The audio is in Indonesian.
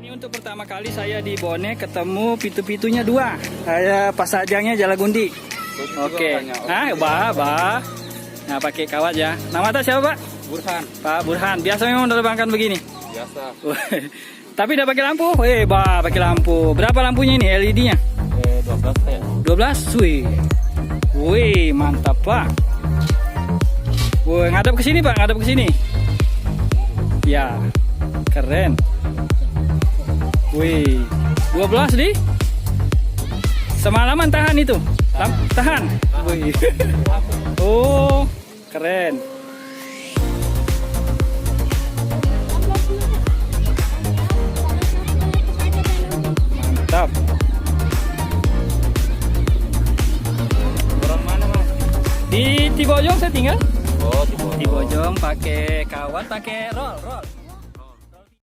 Ini untuk pertama kali saya di Bone ketemu pitu-pitunya dua. Saya pasajangnya Jalagundi. Oke. Nah, bah. Nah, pakai kawat ya. Nama tak siapa, Pak? Burhan. Pak Burhan. Biasa memang menerbangkan begini. Biasa. Tapi udah pakai lampu? Bah, pakai lampu. Berapa lampunya ini LED-nya? 12 ya. 12. Wih, mantap, Pak. Wih, ngadep ke sini, Pak. Ngadep ke sini. Ya. Keren. Wih, 12 di semalaman tahan itu. Tahan. Wih. Oh, keren. Mantap. Orang mana, Mas? Di Tibojong saya tinggal. Oh, Di Bojong pakai kawat, pakai roll.